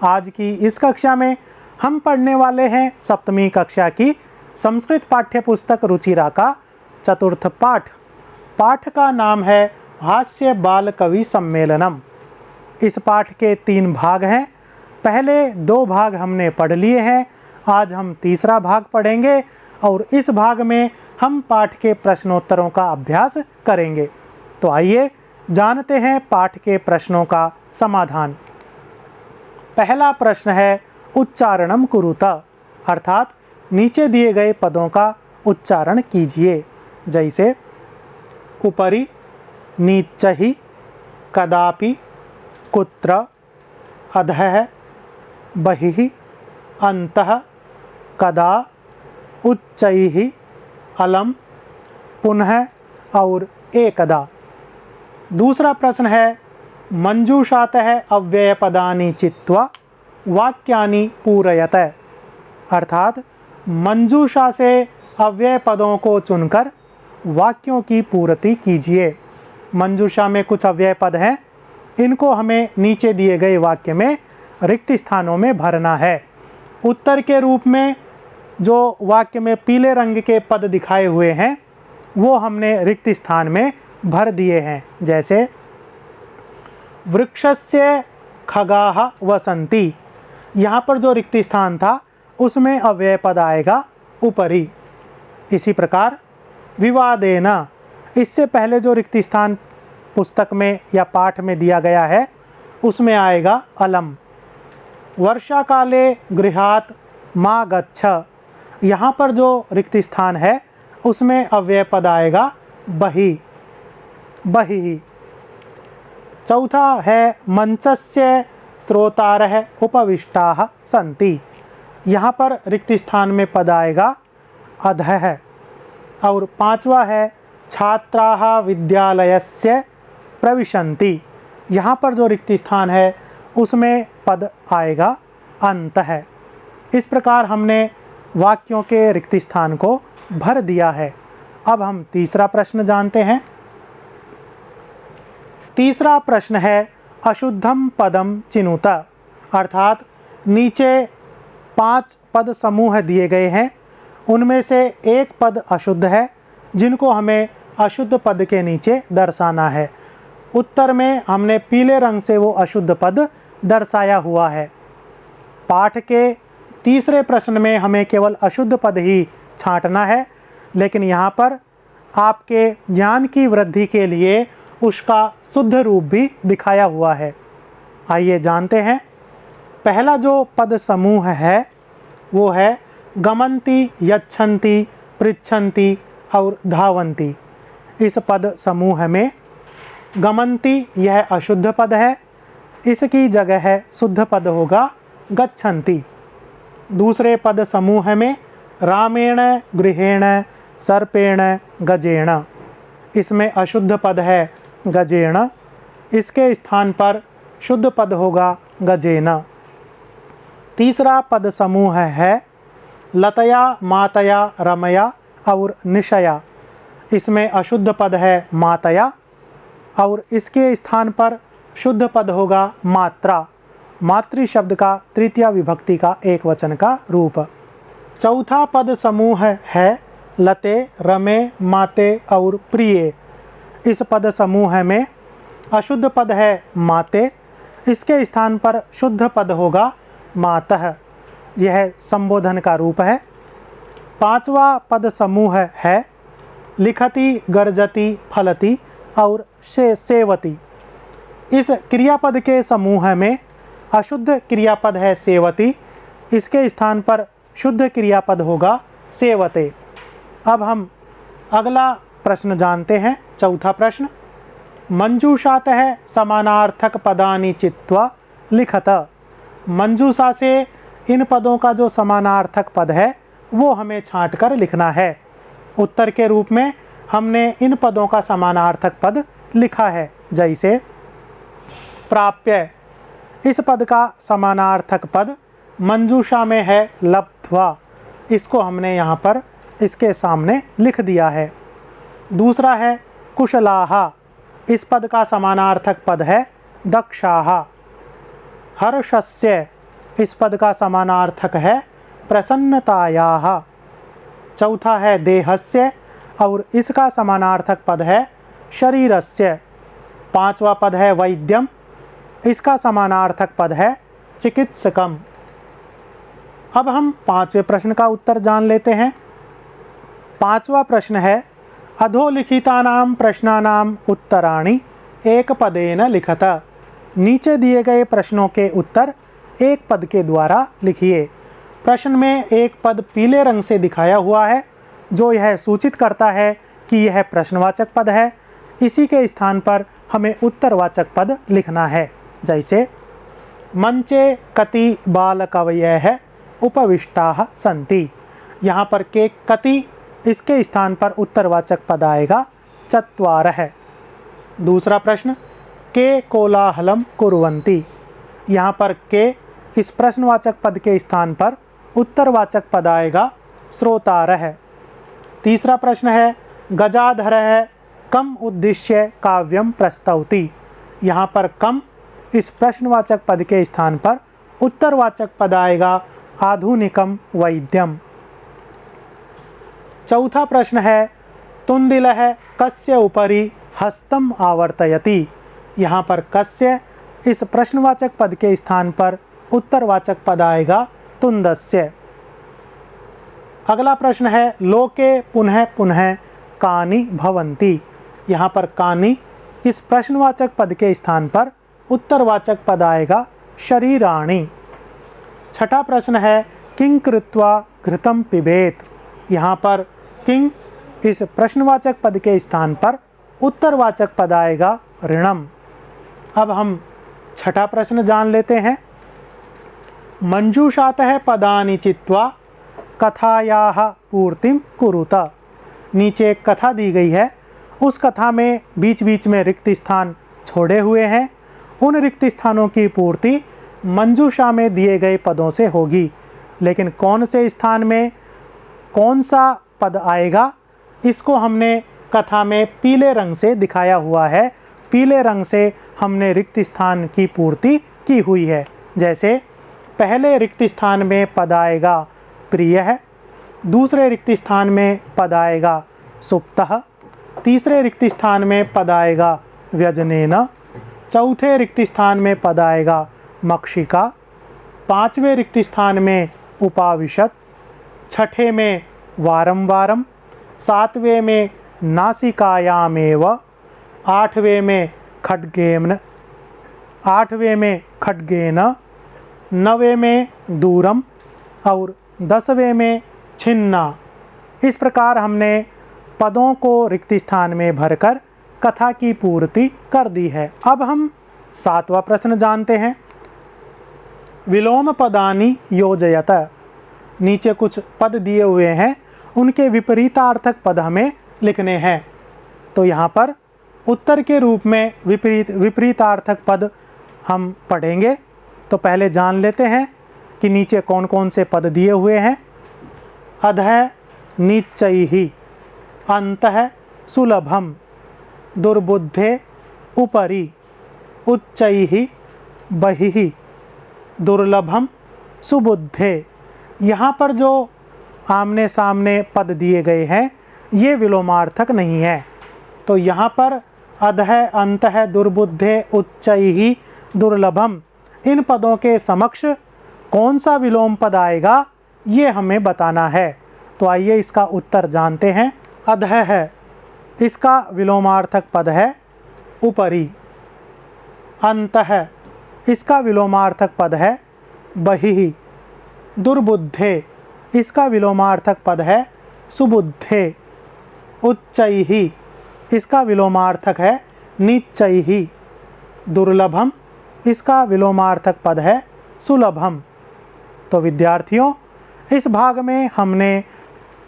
आज की इस कक्षा में हम पढ़ने वाले हैं सप्तमी कक्षा की संस्कृत पाठ्य पुस्तक रुचिरा का चतुर्थ पाठ। पाठ का नाम है हास्य बाल कवि सम्मेलनम। इस पाठ के 3 भाग हैं। पहले 2 भाग हमने पढ़ लिए हैं। आज हम तीसरा भाग पढ़ेंगे और इस भाग में हम पाठ के प्रश्नोत्तरों का अभ्यास करेंगे। तो आइए जानते हैं पाठ के प्रश्नों का समाधान। पहला प्रश्न है उच्चारणम कुरुत, अर्थात नीचे दिए गए पदों का उच्चारण कीजिए। जैसे उपरि, नीचहि, कदापि, कुत्र, अधः, बहिः, अन्तः, कदा, उच्चैः, अलम, पुनः और एकदा। दूसरा प्रश्न है मंजूषातः अव्ययपदानि चित्वा वाक्यानि पूरयत, अर्थात मंजूषा से अव्यय पदों को चुनकर वाक्यों की पूर्ति कीजिए। मंजूषा में कुछ अव्यय पद हैं, इनको हमें नीचे दिए गए वाक्य में रिक्त स्थानों में भरना है। उत्तर के रूप में जो वाक्य में पीले रंग के पद दिखाए हुए हैं वो हमने रिक्त स्थान में भर दिए हैं। जैसे वृक्षस्य खगाः वसन्ति, यहाँ पर जो रिक्त स्थान था उसमें अव्यय पद आएगा उपरि। इसी प्रकार विवादेन, इससे पहले जो रिक्त स्थान पुस्तक में या पाठ में दिया गया है उसमें आएगा अलम। वर्षा काले गृहात् मा गच्छ, यहाँ पर जो रिक्त स्थान है उसमें अव्यय पद आएगा बहि, बहिः। चौथा है मंचस्य श्रोतारः उपविष्टाः सन्ति, यहाँ पर रिक्त स्थान में पद आएगा अधः। और पांचवा है छात्राः विद्यालयस्य प्रविशन्ति, यहाँ पर जो रिक्त स्थान है उसमें पद आएगा अन्तः। इस प्रकार हमने वाक्यों के रिक्त स्थान को भर दिया है। अब हम तीसरा प्रश्न जानते हैं। तीसरा प्रश्न है अशुद्धम पदम चिनुत, अर्थात नीचे 5 पद समूह दिए गए हैं, उनमें से एक पद अशुद्ध है जिनको हमें अशुद्ध पद के नीचे दर्शाना है। उत्तर में हमने पीले रंग से वो अशुद्ध पद दर्शाया हुआ है। पाठ के तीसरे प्रश्न में हमें केवल अशुद्ध पद ही छांटना है, लेकिन यहाँ पर आपके ज्ञान की वृद्धि के लिए उसका शुद्ध रूप भी दिखाया हुआ है। आइए जानते हैं। पहला जो पद समूह है वो है गमन्ति, यच्छन्ति, पृच्छन्ति और धावन्ति। इस पद समूह में गमन्ति यह अशुद्ध पद है, इसकी जगह है शुद्ध पद होगा गच्छन्ति। दूसरे पद समूह में रामेण, गृहेण, सर्पेण, गजेण, इसमें अशुद्ध पद है गजेण, इसके स्थान पर शुद्ध पद होगा गजेन। तीसरा पद समूह है लतया, मातया, रमया और निशया, इसमें अशुद्ध पद है मातया और इसके स्थान पर शुद्ध पद होगा मात्रा। मातृ शब्द का तृतीया विभक्ति का एक वचन का रूप। चौथा पद समूह है लते, रमे, माते और प्रिये। इस पद समूह में अशुद्ध पद है माते, इसके स्थान पर शुद्ध पद होगा मातः, यह संबोधन का रूप है। पांचवा पद समूह है लिखति, गर्जति, फलति और सेवति। इस क्रियापद के समूह में अशुद्ध क्रियापद है सेवति, इसके स्थान पर शुद्ध क्रियापद होगा सेवते। अब हम अगला प्रश्न जानते हैं। चौथा प्रश्न मंजूषातः समानार्थक पदानि चित्वा लिखत, मंजूषा से इन पदों का जो समानार्थक पद है वो हमें छांटकर लिखना है। उत्तर के रूप में हमने इन पदों का समानार्थक पद लिखा है। जैसे प्राप्य, इस पद का समानार्थक पद मंजूषा में है लब्ध्वा, इसको हमने यहाँ पर इसके सामने लिख दिया है। दूसरा है कुशलाः, इस पद का समानार्थक पद है दक्षाः। हर्षस्य, इस पद का समानार्थक है प्रसन्नतायाः। चौथा है देहस्य और इसका समानार्थक पद है शरीरस्य। पांचवा पद है वैद्यम, इसका समानार्थक पद है चिकित्सकम। अब हम पांचवें प्रश्न का उत्तर जान लेते हैं। पांचवा प्रश्न है अधोलिखितानां प्रश्नानां उत्तराणि एक पदेन लिखत। नीचे दिए गए प्रश्नों के उत्तर एक पद के द्वारा लिखिए। प्रश्न में एक पद पीले रंग से दिखाया हुआ है जो यह सूचित करता है कि यह प्रश्नवाचक पद है। इसी के स्थान पर हमें उत्तरवाचक पद लिखना है। जैसे मंचे कति बालकवयः उपविष्टाः सन्ति। यहाँ पर के कति, इसके स्थान पर उत्तरवाचक पद आएगा चत्वारः। दूसरा प्रश्न के कोलाहलम कुर्वन्ति। यहाँ पर के इस प्रश्नवाचक पद के स्थान पर उत्तरवाचक पद आएगा श्रोतारः। तीसरा प्रश्न है गजाधरः कम उद्दिश्य काव्यम प्रस्तौति। यहाँ पर कम इस प्रश्नवाचक पद के स्थान पर उत्तरवाचक पद आएगा आधुनिकम वैद्यम। चौथा प्रश्न है तुंदिलः कस्य उपरि हस्तम आवर्तयति। यहाँ पर कस्य इस प्रश्नवाचक पद के स्थान पर उत्तरवाचक पद आएगा तुंदस्य। अगला प्रश्न है लोके पुनः पुनः कानि भवन्ति। यहाँ पर कानि इस प्रश्नवाचक पद के स्थान पर उत्तरवाचक पद आएगा शरीराणि। छठा प्रश्न है किं कृत्वा घृतं पिबेत। यहाँ पर किं इस प्रश्नवाचक पद के स्थान पर उत्तरवाचक पद आएगा ऋणम। अब हम छठा प्रश्न जान लेते हैं। मंजूषातः पदानि चित्वा कथायाः पूर्तिम कुरुत। नीचे एक कथा दी गई है, उस कथा में बीच बीच में रिक्त स्थान छोड़े हुए हैं। उन रिक्त स्थानों की पूर्ति मंजूषा में दिए गए पदों से होगी, लेकिन कौन से स्थान में कौन सा पद आएगा इसको हमने कथा में पीले रंग से दिखाया हुआ है। पीले रंग से हमने रिक्त स्थान की पूर्ति की हुई है। जैसे पहले रिक्त स्थान में पद आएगा प्रिय है, दूसरे रिक्त स्थान में पद आएगा सुप्तः, तीसरे रिक्त स्थान में पद आएगा व्यजनेन, चौथे रिक्त स्थान में पद आएगा मक्षिका, पांचवें रिक्त स्थान में उपाविशत, छठे में वारम वारम, सातवें में नासिकायामेव, आठवें में खड्गेन, नवें में दूरम और 10वें में छिन्ना। इस प्रकार हमने पदों को रिक्त स्थान में भरकर कथा की पूर्ति कर दी है। अब हम 7वां प्रश्न जानते हैं। विलोम पदानि योजयत। नीचे कुछ पद दिए हुए हैं, उनके विपरीतार्थक पद हमें लिखने हैं। तो यहाँ पर उत्तर के रूप में विपरीतार्थक पद हम पढ़ेंगे। तो पहले जान लेते हैं कि नीचे कौन कौन से पद दिए हुए हैं। अधः नीचैः, अन्तः सुलभम, दुर्बुद्धे उपरि, उच्चैः बहिः, दुर्लभम सुबुद्धे। यहाँ पर जो आमने सामने पद दिए गए हैं ये विलोमार्थक नहीं है। तो यहाँ पर अधः, अन्तः, दुर्बुद्धे, उच्चैः, दुर्लभम, इन पदों के समक्ष कौन सा विलोम पद आएगा ये हमें बताना है। तो आइए इसका उत्तर जानते हैं। अधः है, इसका विलोमार्थक पद है उपरि। अन्तः, इसका विलोमार्थक पद है बहिः। दुर्बुद्धे, इसका विलोमार्थक पद है सुबुद्धे। उच्चैः, इसका विलोमार्थक है नीचैः। दुर्लभम, इसका विलोमार्थक पद है सुलभम। तो विद्यार्थियों, इस भाग में हमने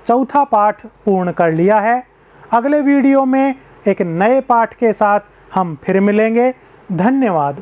चौथा पाठ पूर्ण कर लिया है। अगले वीडियो में एक नए पाठ के साथ हम फिर मिलेंगे। धन्यवाद।